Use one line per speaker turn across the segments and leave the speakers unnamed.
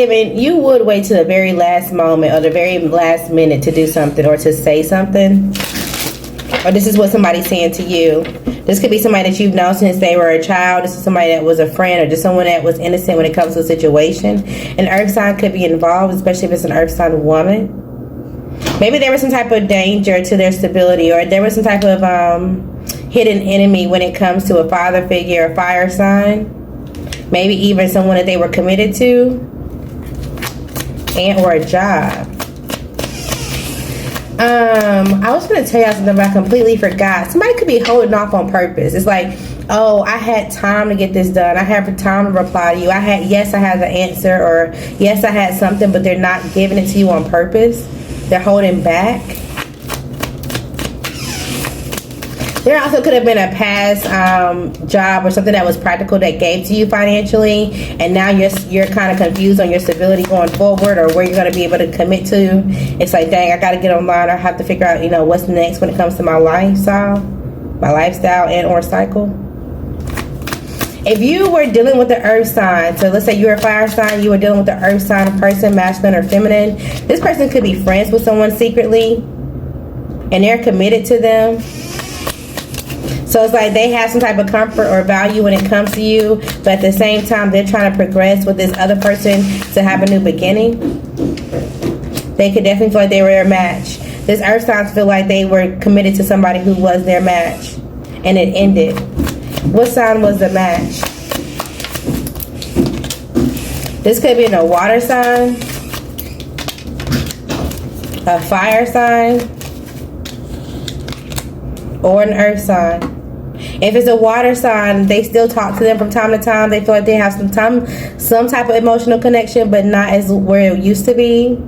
You would wait to the very last moment or the very last minute to do something or to say something. Or this is what somebody's saying to you. This could be somebody that you've known since they were a child. This is somebody that was a friend, or just someone that was innocent when it comes to a situation. An earth sign could be involved, especially if it's an earth sign woman. Maybe there was some type of danger to their stability, or there was some type of hidden enemy when it comes to a father figure, a fire sign. Maybe even someone that they were committed to, and or a job. I was going to tell y'all something, but I completely forgot. Somebody could be holding off on purpose. It's like, oh, I had time to get this done. I had time to reply to you. Yes, I had the answer, or yes, I had something, but they're not giving it to you on purpose. They're holding back. There also could have been a past job or something that was practical that gave to you financially, and now you're kind of confused on your stability going forward, or where you're going to be able to commit to. It's like, dang, I got to get online. I have to figure out, what's next when it comes to my lifestyle and or cycle. If you were dealing with the earth sign, so let's say you're a fire sign, you were dealing with the earth sign person, masculine or feminine. This person could be friends with someone secretly, and they're committed to them. So it's like they have some type of comfort or value when it comes to you, but at the same time, they're trying to progress with this other person to have a new beginning. They could definitely feel like they were their match. This earth signs feel like they were committed to somebody who was their match, and it ended. What sign was the match? This could be in a water sign, a fire sign, or an earth sign. If it's a water sign, they still talk to them from time to time. They feel like they have some type of emotional connection, but not as where it used to be.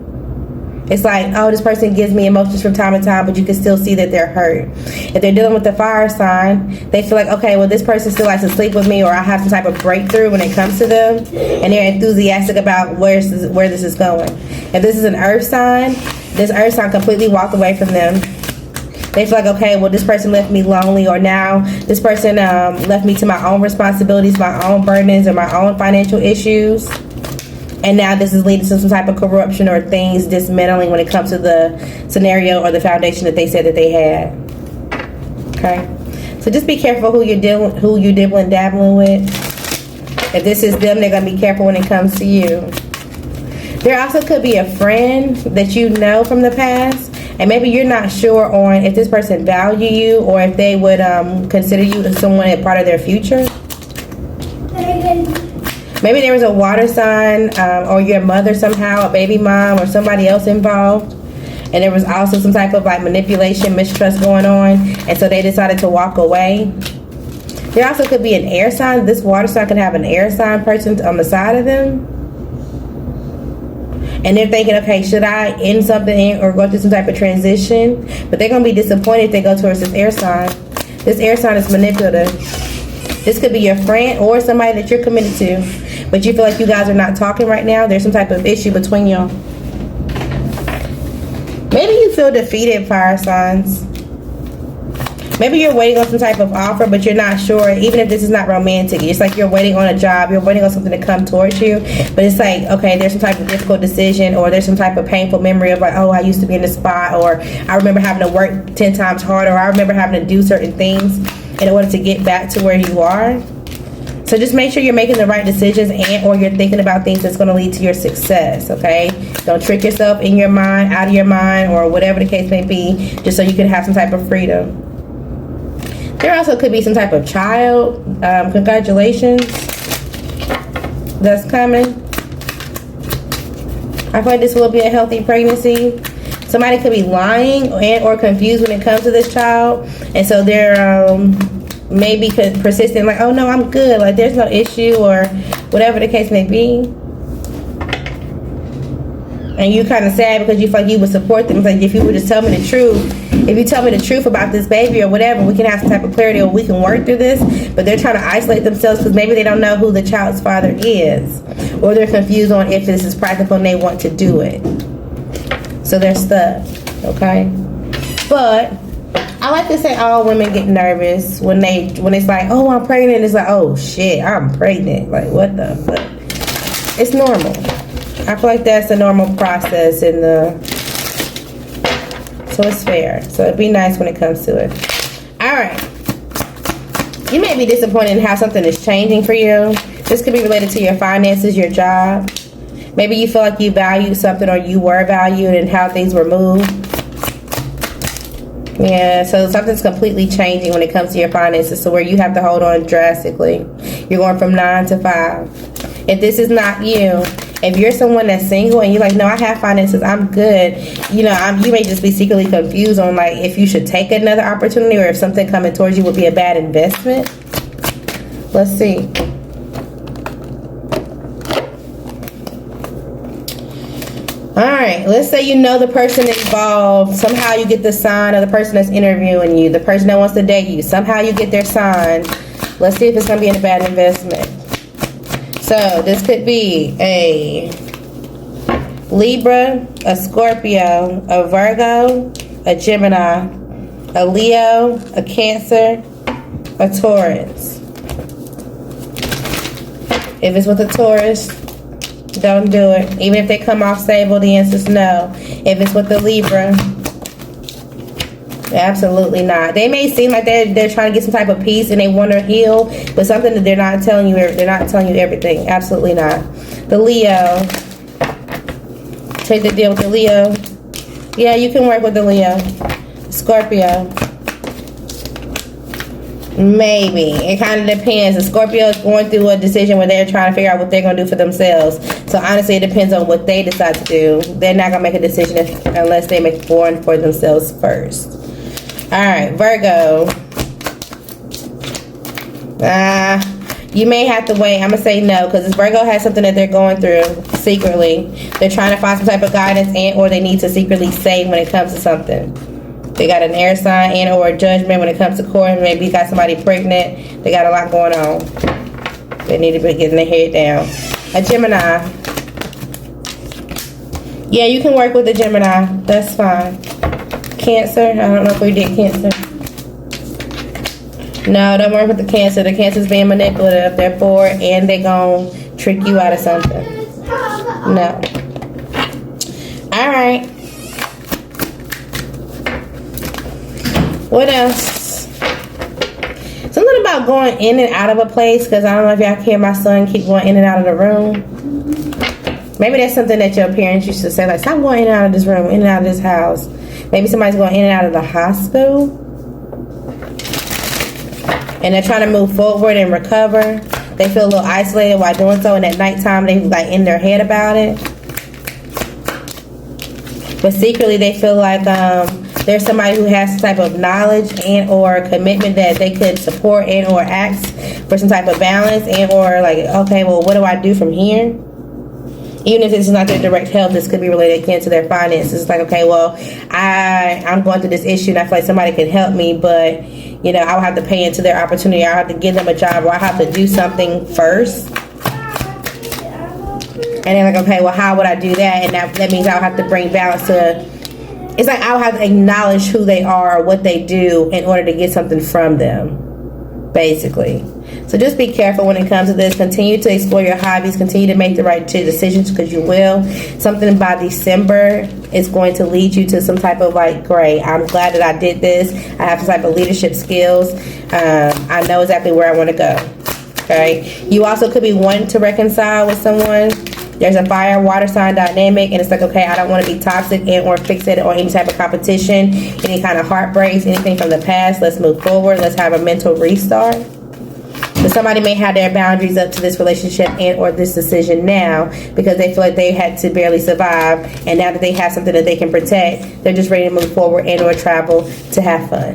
It's like, oh, this person gives me emotions from time to time, but you can still see that they're hurt. If they're dealing with the fire sign, they feel like, okay, well, this person still likes to sleep with me, or I have some type of breakthrough when it comes to them, and they're enthusiastic about where this is going. If this is an earth sign, this earth sign completely walked away from them. They feel like, okay, well, this person left me lonely, or now this person left me to my own responsibilities, my own burdens, or my own financial issues. And now this is leading to some type of corruption or things dismantling when it comes to the scenario or the foundation that they said that they had. Okay? So just be careful who you're dibbling dabbling with. If this is them, they're going to be careful when it comes to you. There also could be a friend that you know from the past, and maybe you're not sure on if this person value you, or if they would consider you as someone a part of their future. Maybe there was a water sign, or your mother somehow, a baby mom, or somebody else involved. And there was also some type of like manipulation, mistrust going on. And so they decided to walk away. There also could be an air sign. This water sign could have an air sign person on the side of them. And they're thinking, okay, should I end something or go through some type of transition? But they're going to be disappointed if they go towards this air sign. This air sign is manipulative. This could be your friend or somebody that you're committed to, but you feel like you guys are not talking right now. There's some type of issue between y'all. Maybe you feel defeated, fire signs. Maybe you're waiting on some type of offer, but you're not sure, even if this is not romantic. It's like you're waiting on a job, you're waiting on something to come towards you, but it's like, okay, there's some type of difficult decision, or there's some type of painful memory of like, oh, I used to be in this spot, or I remember having to work 10 times harder, or I remember having to do certain things in order to get back to where you are. So just make sure you're making the right decisions, and or you're thinking about things that's going to lead to your success, okay? Don't trick yourself in your mind, out of your mind, or whatever the case may be, just so you can have some type of freedom. There also could be some type of child. Congratulations. That's coming. I feel like this will be a healthy pregnancy. Somebody could be lying and or confused when it comes to this child. And so they're maybe persistent, like, oh no, I'm good. Like there's no issue, or whatever the case may be. And you're kind of sad because you feel like you would support them. It's like, if you would just tell me the truth, if you tell me the truth about this baby or whatever, we can have some type of clarity, or we can work through this. But they're trying to isolate themselves because maybe they don't know who the child's father is, or they're confused on if this is practical and they want to do it. So they're stuck, okay? But I like to say all women get nervous when it's like, oh, I'm pregnant. It's like, oh shit, I'm pregnant. Like, what the fuck? It's normal. I feel like that's a normal process in the... So it's fair. So it'd be nice when it comes to it. Alright. You may be disappointed in how something is changing for you. This could be related to your finances, your job. Maybe you feel like you value something or you were valued and how things were moved. Yeah, so something's completely changing when it comes to your finances. So where you have to hold on drastically. You're going from 9 to 5. If this is not you, if you're someone that's single and you're like, no, I have finances, I'm good. You know, you may just be secretly confused on like if you should take another opportunity or if something coming towards you would be a bad investment. Let's see. Alright, let's say you know the person involved. Somehow you get the sign of the person that's interviewing you. The person that wants to date you. Somehow you get their sign. Let's see if it's going to be a bad investment. So, this could be a Libra, a Scorpio, a Virgo, a Gemini, a Leo, a Cancer, a Taurus. If it's with a Taurus, don't do it. Even if they come off stable, the answer is no. If it's with the Libra, absolutely not. They may seem like they're trying to get some type of peace and they want to heal, but something that they're not telling you everything. Absolutely not. The Leo. Take the deal with the Leo. Yeah, you can work with the Leo. Scorpio. Maybe. It kind of depends. The Scorpio is going through a decision where they're trying to figure out what they're going to do for themselves. So honestly, it depends on what they decide to do. They're not going to make a decision unless they make one for themselves first. Alright, Virgo. You may have to wait. I'm going to say no because this Virgo has something that they're going through secretly. They're trying to find some type of guidance and or they need to secretly save when it comes to something. They got an air sign and or a judgment when it comes to court. Maybe you got somebody pregnant. They got a lot going on. They need to be getting their head down. A Gemini. Yeah, you can work with the Gemini. That's fine. Cancer. I don't know if we did Cancer. No, don't work with the Cancer. The Cancer's being manipulative. They're bored and they're going to trick you out of something. No. Alright. What else? Something about going in and out of a place, because I don't know if y'all can hear my son keep going in and out of the room. Maybe that's something that your parents used to say, like, stop going in and out of this room, in and out of this house. Maybe somebody's going in and out of the hospital. And they're trying to move forward and recover. They feel a little isolated while doing so, and at nighttime they like in their head about it. But secretly they feel like there's somebody who has some type of knowledge and or commitment that they could support and or ask for some type of balance and or like, okay, well, what do I do from here? Even if this is not their direct help, this could be related again to their finances. It's like, okay, well, I'm going through this issue and I feel like somebody can help me, but, you know, I'll have to pay into their opportunity. I'll have to give them a job, or I have to do something first. And they're like, okay, well, how would I do that? And that means I'll have to bring balance to... It's like I'll have to acknowledge who they are, or what they do, in order to get something from them, basically. So just be careful when it comes to this. Continue to explore your hobbies. Continue to make the right decisions, because you will. Something by December is going to lead you to some type of like, great, I'm glad that I did this. I have some type of leadership skills. I know exactly where I want to go. Okay. You also could be wanting to reconcile with someone. There's a fire water sign dynamic, and it's like, okay, I don't want to be toxic and or fixated on any type of competition, any kind of heartbreaks, anything from the past. Let's move forward. Let's have a mental restart. But somebody may have their boundaries up to this relationship and or this decision now, because they feel like they had to barely survive, and now that they have something that they can protect, they're just ready to move forward and or travel to have fun.